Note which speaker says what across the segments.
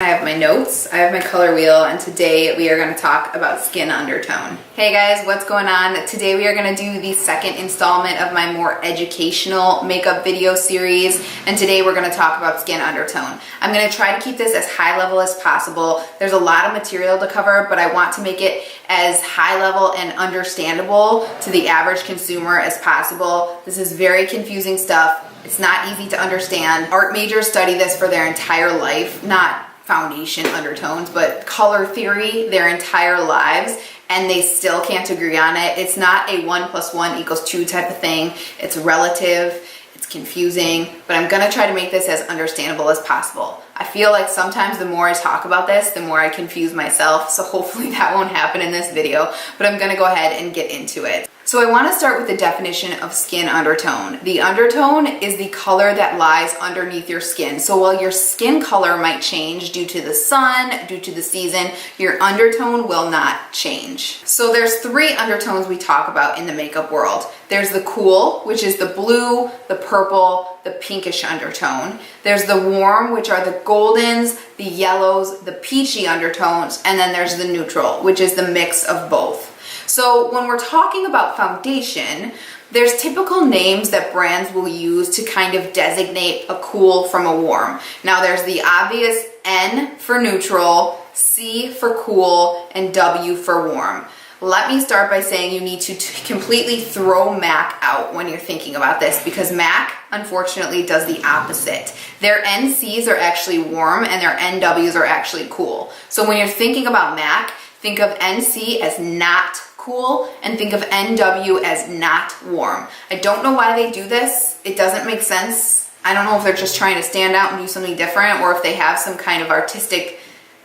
Speaker 1: I have my notes, I have my color wheel, and today we are going to talk about skin undertone. Hey guys, what's going on? Today we are going to do the second installment of my more educational makeup video series, and today we're going to talk about skin undertone. I'm going to try to keep this as high level as possible. There's a lot of material to cover, but I want to make it as high level and understandable to the average consumer as possible. This is very confusing stuff. It's not easy to understand. Art majors study this for their entire life, not foundation undertones, but color theory their entire lives, and they still can't agree on it. It's not a 1 + 1 = 2 type of thing. It's relative, it's confusing, but I'm gonna try to make this as understandable as possible. I feel like sometimes the more I talk about this, the more I confuse myself, so hopefully that won't happen in this video, but I'm gonna go ahead and get into it. So I want to start with the definition of skin undertone. The undertone is the color that lies underneath your skin. So while your skin color might change due to the sun, due to the season, your undertone will not change. So there's 3 undertones we talk about in the makeup world. There's the cool, which is the blue, the purple, the pinkish undertone. There's the warm, which are the goldens, the yellows, the peachy undertones, and then there's the neutral, which is the mix of both. So when we're talking about foundation, there's typical names that brands will use to kind of designate a cool from a warm. Now there's the obvious N for neutral, C for cool, and W for warm. Let me start by saying you need to completely throw MAC out when you're thinking about this, because MAC unfortunately does the opposite. Their NCs are actually warm and their NWs are actually cool. So when you're thinking about MAC, think of NC as not cool and think of NW as not warm. I don't know why they do this. It doesn't make sense. I don't know if they're just trying to stand out and do something different, or if they have some kind of artistic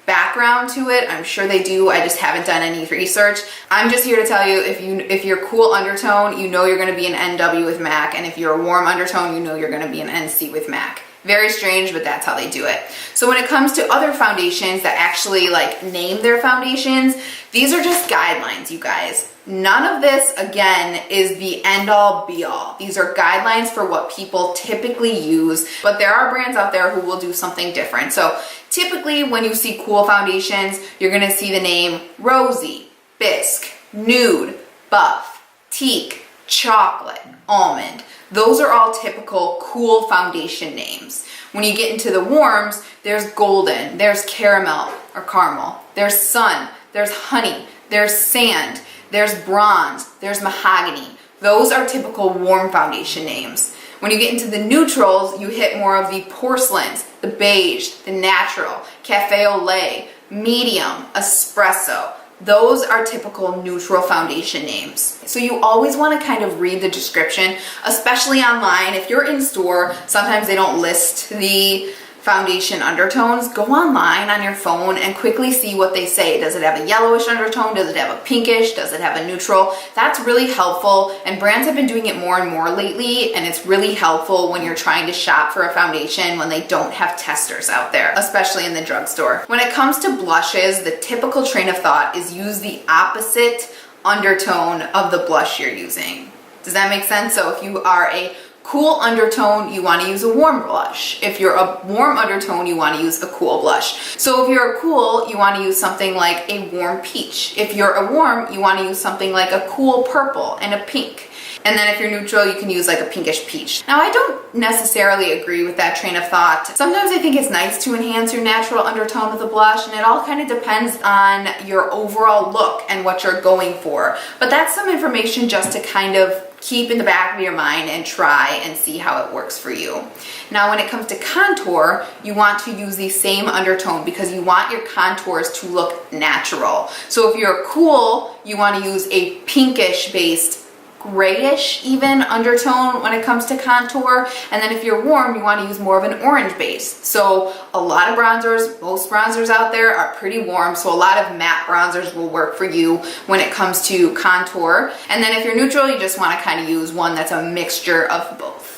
Speaker 1: background to it. I'm sure they do. I just haven't done any research. I'm just here to tell you, if you're cool undertone, you know you're going to be an NW with MAC, and if you're a warm undertone, you know you're going to be an NC with MAC. Very strange, but that's how they do it. So when it comes to other foundations that actually name their foundations, these are just guidelines, you guys. None of this, again, is the end-all be-all. These are guidelines for what people typically use, but there are brands out there who will do something different. So typically when you see cool foundations, you're gonna see the name Rosy, Bisque, Nude, Buff, Teak, Chocolate, Almond. Those are all typical cool foundation names. When you get into the warms, there's golden, there's caramel or caramel, there's sun, there's honey, there's sand, there's bronze, there's mahogany. Those are typical warm foundation names. When you get into the neutrals, you hit more of the porcelains, the beige, the natural, cafe au lait, medium, espresso. Those are typical neutral foundation names. So you always want to kind of read the description, especially online. If you're in store, sometimes they don't list the foundation undertones. Go online on your phone and quickly see what they say. Does it have a yellowish undertone? Does it have a pinkish? Does it have a neutral? That's really helpful, and brands have been doing it more and more lately, and it's really helpful when you're trying to shop for a foundation when they don't have testers out there, especially in the drugstore. When it comes to blushes, the typical train of thought is use the opposite undertone of the blush you're using. Does that make sense? So if you are a cool undertone, you want to use a warm blush. If you're a warm undertone, you want to use a cool blush. So if you're a cool, you want to use something like a warm peach. If you're a warm, you want to use something like a cool purple and a pink. And then if you're neutral, you can use like a pinkish peach. Now, I don't necessarily agree with that train of thought. Sometimes I think it's nice to enhance your natural undertone with a blush, and it all kind of depends on your overall look and what you're going for. But that's some information just to kind of keep in the back of your mind and try and see how it works for you. Now, when it comes to contour, you want to use the same undertone because you want your contours to look natural. So if you're cool, you want to use a pinkish based, grayish even undertone when it comes to contour. And then if you're warm, you want to use more of an orange base. So a lot of bronzers, most bronzers out there are pretty warm, so a lot of matte bronzers will work for you when it comes to contour. And then if you're neutral, you just want to kind of use one that's a mixture of both.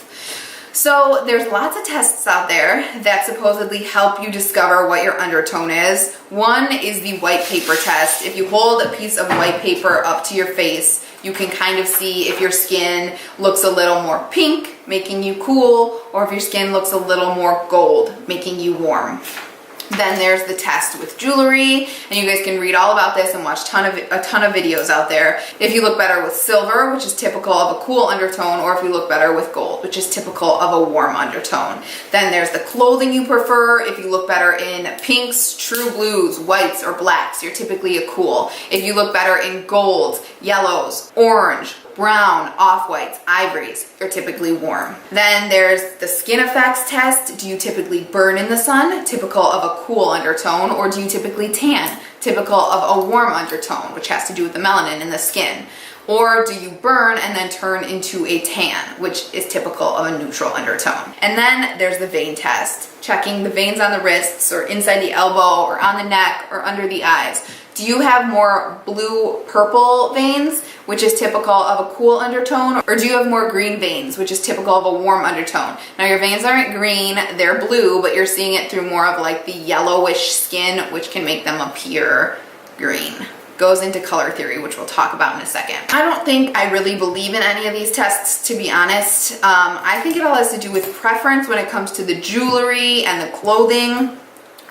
Speaker 1: So there's lots of tests out there that supposedly help you discover what your undertone is. One is the white paper test. If you hold a piece of white paper up to your face, you can kind of see if your skin looks a little more pink, making you cool, or if your skin looks a little more gold, making you warm. Then there's the test with jewelry, and you guys can read all about this and watch a ton of videos out there. If you look better with silver, which is typical of a cool undertone, or if you look better with gold, which is typical of a warm undertone. Then there's the clothing you prefer. If you look better in pinks, true blues, whites, or blacks, you're typically a cool. If you look better in golds, yellows, orange, brown, off-whites, ivories, you're typically warm. Then there's the skin effects test. Do you typically burn in the sun, typical of a cool undertone, or do you typically tan, typical of a warm undertone, which has to do with the melanin in the skin? Or do you burn and then turn into a tan, which is typical of a neutral undertone? And then there's the vein test, checking the veins on the wrists or inside the elbow or on the neck or under the eyes. Do you have more blue-purple veins, which is typical of a cool undertone, or do you have more green veins, which is typical of a warm undertone? Now your veins aren't green, they're blue, but you're seeing it through more of like the yellowish skin, which can make them appear green. Goes into color theory, which we'll talk about in a second. I don't think I really believe in any of these tests, to be honest. I think it all has to do with preference when it comes to the jewelry and the clothing.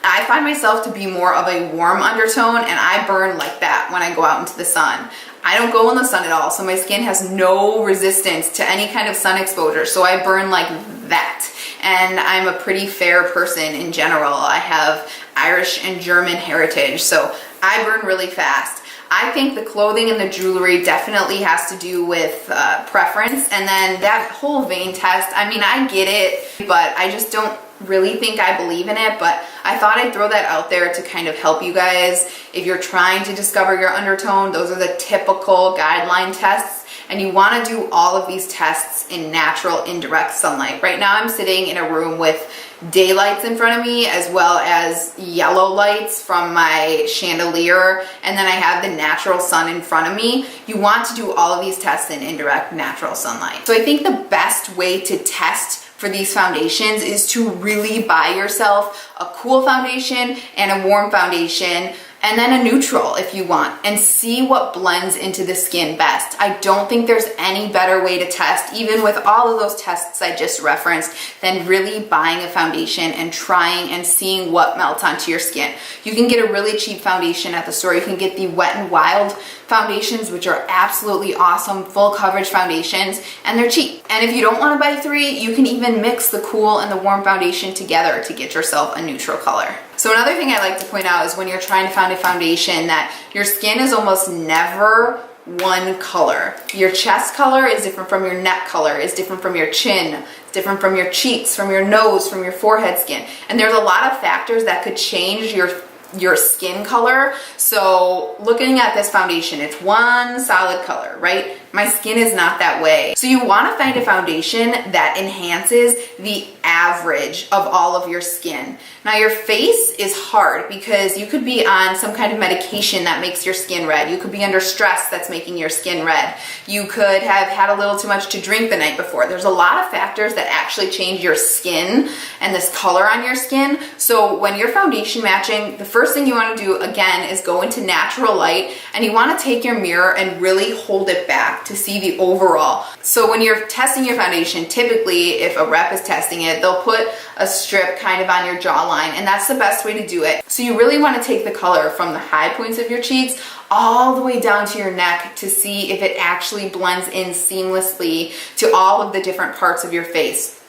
Speaker 1: I find myself to be more of a warm undertone, and I burn like that when I go out into the sun. I don't go in the sun at all, so my skin has no resistance to any kind of sun exposure, so I burn like that. And I'm a pretty fair person in general. I have Irish and German heritage, so I burn really fast. I think the clothing and the jewelry definitely has to do with preference. And then that whole vein test, I mean, I get it, but I just don't really think I believe in it. But I thought I'd throw that out there to kind of help you guys. If you're trying to discover your undertone, those are the typical guideline tests. And you want to do all of these tests in natural indirect sunlight. Right now I'm sitting in a room with daylights in front of me, as well as yellow lights from my chandelier, and then I have the natural sun in front of me. You want to do all of these tests in indirect natural sunlight. So I think the best way to test for these foundations is to really buy yourself a cool foundation and a warm foundation, and then a neutral if you want, and see what blends into the skin best. I don't think there's any better way to test, even with all of those tests I just referenced, than really buying a foundation and trying and seeing what melts onto your skin. You can get a really cheap foundation at the store. You can get the Wet n Wild foundations, which are absolutely awesome, full coverage foundations, and they're cheap. And if you don't want to buy three, you can even mix the cool and the warm foundation together to get yourself a neutral color. So another thing I like to point out is when you're trying to find a foundation, that your skin is almost never one color. Your chest color is different from your neck color, is different from your chin, it's different from your cheeks, from your nose, from your forehead skin. And there's a lot of factors that could change your skin color. So looking at this foundation, it's one solid color, right? My skin is not that way. So you want to find a foundation that enhances the average of all of your skin. Now your face is hard because you could be on some kind of medication that makes your skin red. You could be under stress that's making your skin red. You could have had a little too much to drink the night before. There's a lot of factors that actually change your skin and this color on your skin. So when you're foundation matching, the first thing you want to do again is go into natural light, and you want to take your mirror and really hold it back to see the overall. So when you're testing your foundation, typically if a rep is testing it, they'll put a strip kind of on your jawline, and that's the best way to do it. So you really want to take the color from the high points of your cheeks all the way down to your neck to see if it actually blends in seamlessly to all of the different parts of your face.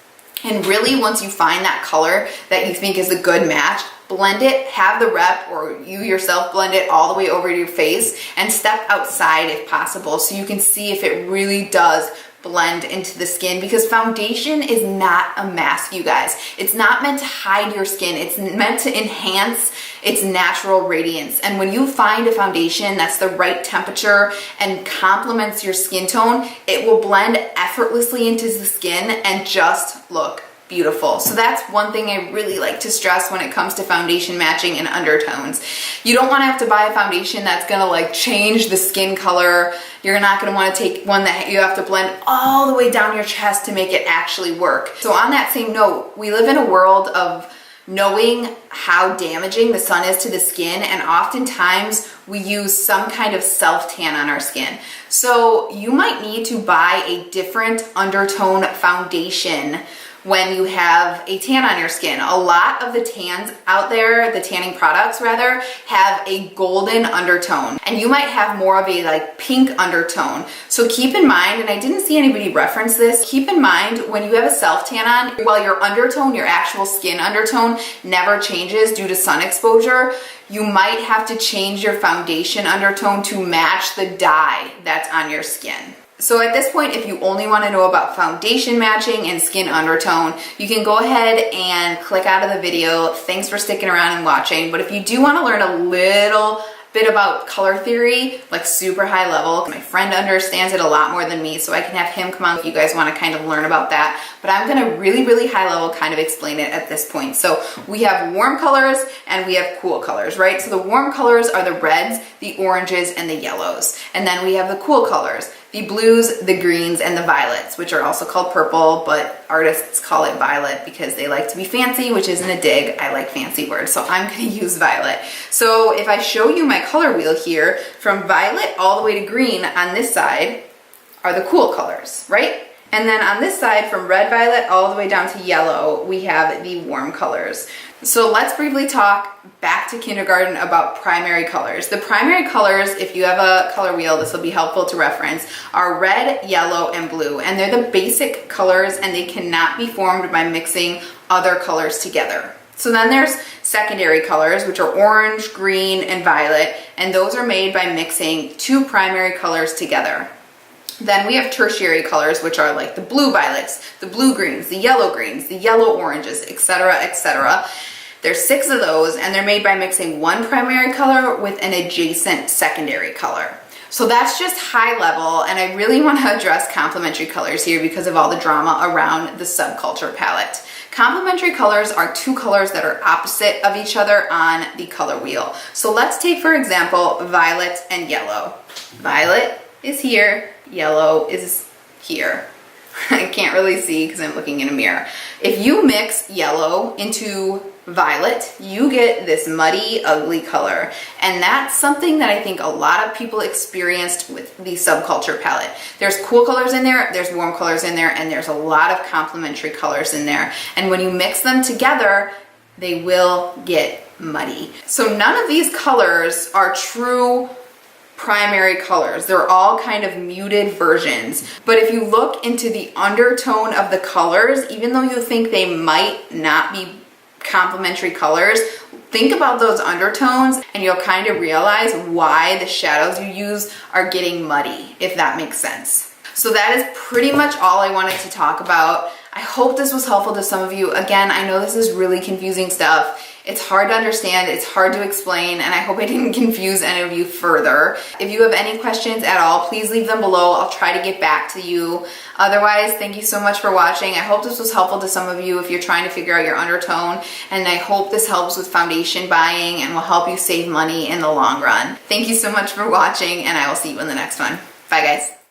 Speaker 1: And really, once you find that color that you think is a good match, blend it, have the rep or you yourself blend it all the way over to your face, and step outside if possible so you can see if it really does blend into the skin, because foundation is not a mask, you guys. It's not meant to hide your skin. It's meant to enhance its natural radiance. And when you find a foundation that's the right temperature and complements your skin tone, it will blend effortlessly into the skin and just look beautiful. So that's one thing I really like to stress when it comes to foundation matching and undertones. You don't want to have to buy a foundation that's gonna like change the skin color. You're not gonna want to take one that you have to blend all the way down your chest to make it actually work. So on that same note, we live in a world of knowing how damaging the sun is to the skin, and oftentimes we use some kind of self-tan on our skin. So you might need to buy a different undertone foundation when you have a tan on your skin. A lot of the tans out there, the tanning products rather, have a golden undertone, and you might have more of a like pink undertone. So keep in mind, and I didn't see anybody reference this, keep in mind when you have a self tan on, while your undertone, your actual skin undertone, never changes due to sun exposure, you might have to change your foundation undertone to match the dye that's on your skin. So at this point, if you only want to know about foundation matching and skin undertone, you can go ahead and click out of the video. Thanks for sticking around and watching. But if you do want to learn a little bit about color theory, like super high level, my friend understands it a lot more than me, so I can have him come on if you guys want to kind of learn about that. But I'm going to really high level kind of explain it at this point. So we have warm colors and we have cool colors, right? So the warm colors are the reds, the oranges, and the yellows. And then we have the cool colors, the blues, the greens, and the violets, which are also called purple, but artists call it violet because they like to be fancy, which isn't a dig. I like fancy words, so I'm going to use violet. So if I show you my color wheel here, from violet all the way to green on this side are the cool colors, right? And then on this side, from red, violet, all the way down to yellow, we have the warm colors. So let's briefly talk back to kindergarten about primary colors. The primary colors, if you have a color wheel, this will be helpful to reference, are red, yellow, and blue. And they're the basic colors, and they cannot be formed by mixing other colors together. So then there's secondary colors, which are orange, green, and violet, and those are made by mixing two primary colors together. Then we have tertiary colors, which are like the blue violets, the blue greens, the yellow oranges, etc., etc. There's 6 of those, and they're made by mixing one primary color with an adjacent secondary color. So that's just high level, and I really want to address complementary colors here because of all the drama around the subculture palette. Complementary colors are two colors that are opposite of each other on the color wheel. So let's take, for example, violet and yellow. Violet is here, yellow is here. I can't really see because I'm looking in a mirror. If you mix yellow into violet, you get this muddy, ugly color. And that's something that I think a lot of people experienced with the subculture palette. There's cool colors in there, there's warm colors in there, and there's a lot of complementary colors in there. And when you mix them together, they will get muddy. So none of these colors are true primary colors. They're all kind of muted versions. But if you look into the undertone of the colors, even though you think they might not be complementary colors, think about those undertones and you'll kind of realize why the shadows you use are getting muddy, if that makes sense. So that is pretty much all I wanted to talk about. I hope this was helpful to some of you. Again, I know this is really confusing stuff. It's hard to understand, it's hard to explain, and I hope I didn't confuse any of you further. If you have any questions at all, please leave them below. I'll try to get back to you. Otherwise, thank you so much for watching. I hope this was helpful to some of you if you're trying to figure out your undertone, and I hope this helps with foundation buying and will help you save money in the long run. Thank you so much for watching, and I will see you in the next one. Bye, guys.